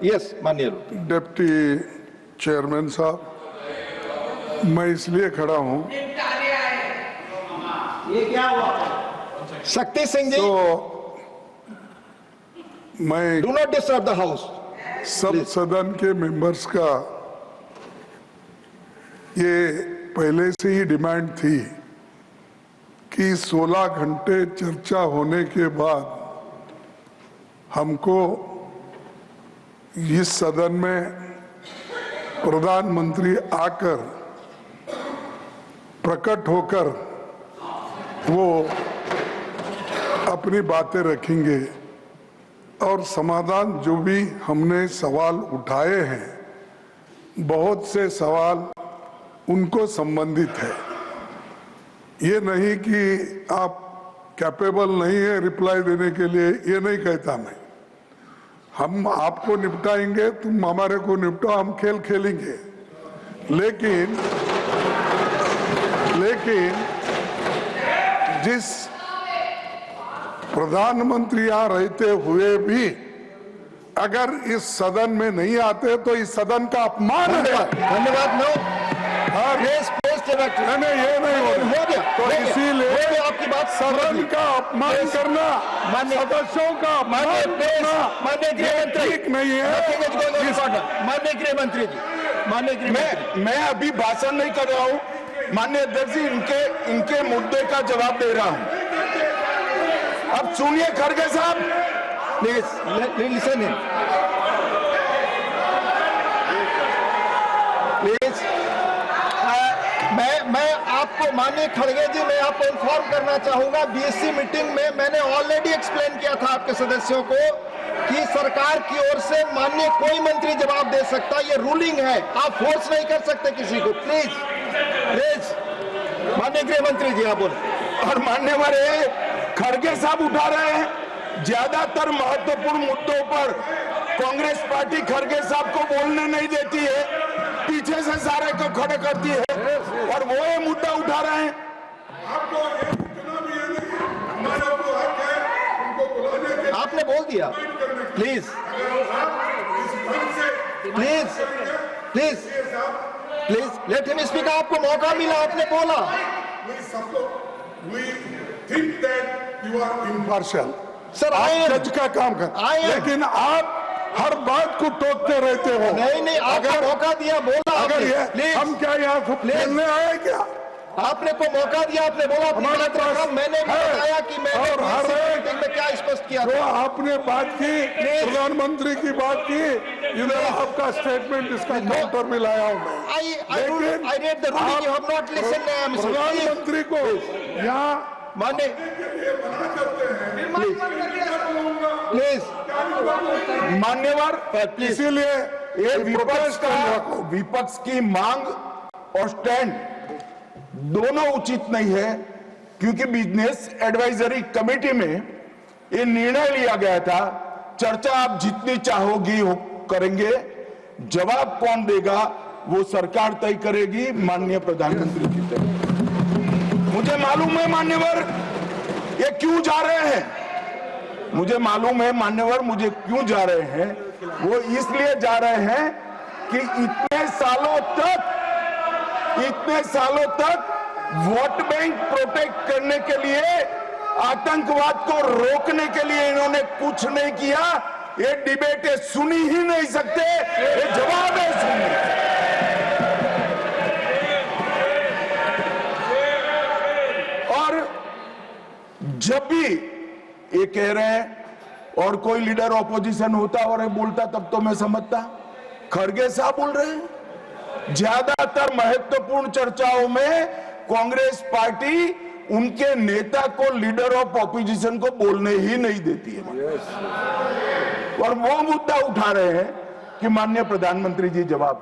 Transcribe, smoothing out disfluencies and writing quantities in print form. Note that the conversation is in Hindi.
यस माननीय डिप्टी चेयरमैन साहब, मैं इसलिए खड़ा हूं ये क्या हुआ शक्ति सिंह जी, तो मैं do not disturb the house. सब सदन के मेंबर्स का ये पहले से ही डिमांड थी कि 16 घंटे चर्चा होने के बाद हमको इस सदन में प्रधानमंत्री आकर प्रकट होकर वो अपनी बातें रखेंगे और समाधान जो भी हमने सवाल उठाए हैं, बहुत से सवाल उनको संबंधित है। ये नहीं कि आप कैपेबल नहीं है रिप्लाई देने के लिए, ये नहीं कहता मैं। हम आपको निपटाएंगे, तुम हमारे को निपटाओ, हम खेल खेलेंगे। लेकिन जिस प्रधानमंत्री यहाँ रहते हुए भी अगर इस सदन में नहीं आते तो इस सदन का अपमान है। धन्यवाद। नो नहीं, ये नहीं हो गया। तो इसीलिए आपकी बात सदन का अपमान करना, सदस्यों का अपमान करना ठीक नहीं है। माननीय गृह मंत्री जी, माननीय गृह मैं अभी भाषण नहीं कर रहा हूँ माननीय अध्यक्ष जी, इनके मुद्दे का जवाब दे रहा हूँ। अब सुनिए खड़गे साहब, प्लीज लिसन इन प्लीज। मैं आपको माननीय खड़गे जी, मैं आपको इन्फॉर्म करना चाहूंगा, बीएससी मीटिंग में मैंने ऑलरेडी एक्सप्लेन किया था आपके सदस्यों को कि सरकार की ओर से माननीय कोई मंत्री जवाब दे सकता, ये रूलिंग है, आप फोर्स नहीं कर सकते किसी को। प्लीज प्लीज माननीय गृह मंत्री जी आप बोले। और मान्यवर खड़गे साहब उठा रहे हैं, ज्यादातर महत्वपूर्ण मुद्दों पर कांग्रेस पार्टी खड़गे साहब को बोलने नहीं देती है, पीछे से सारे को खड़े करती है और वो ये मुद्दा उठा रहे हैं। आपने बोल दिया। Please please please please let him speak. आपको मौका मिला, आपने बोला। इम्पार्शियल सर आप जज का काम कर, लेकिन आप हर बात को टोकते रहते हो। नहीं, आपको मौका दिया, बोला। अगर ये हम क्या यहाँ को खेलने आए क्या? आपने को मौका दिया, आपने बोला हमारे पास मैंने भी बताया कि मैंने और हर मीटिंग में क्या स्पष्ट किया तो था। आपने बात की, प्रधानमंत्री की बात की, इधर आपका स्टेटमेंट इसका काउंटर में लाया हूँ मैं। I read the ruling, you have not listened, Mr. प्रधानमंत्री को यहाँ माने प्लीज मान्यवर, इसीलिए ये विपक्ष की मांग और स्टैंड दोनों उचित नहीं है, क्योंकि बिजनेस एडवाइजरी कमेटी में ये निर्णय लिया गया था, चर्चा आप जितनी चाहोगी हो करेंगे, जवाब कौन देगा वो सरकार तय करेगी, माननीय प्रधानमंत्री की तय। मुझे मालूम है मान्यवर ये क्यों जा रहे हैं, मुझे मालूम है मान्यवर मुझे क्यों जा रहे हैं। वो इसलिए जा रहे हैं कि इतने सालों तक वोट बैंक प्रोटेक्ट करने के लिए, आतंकवाद को रोकने के लिए इन्होंने कुछ नहीं किया। ये डिबेट सुनी ही नहीं सकते, ये जवाब है सुनिए। और जब भी ये कह रहे हैं और कोई लीडर ऑपोजिशन होता और बोलता तब तो मैं समझता, खड़गे साहब बोल रहे हैं ज्यादातर महत्वपूर्ण चर्चाओं में कांग्रेस पार्टी उनके नेता को, लीडर ऑफ ऑपोजिशन को बोलने ही नहीं देती है। और वो मुद्दा उठा रहे हैं कि माननीय प्रधानमंत्री जी जवाब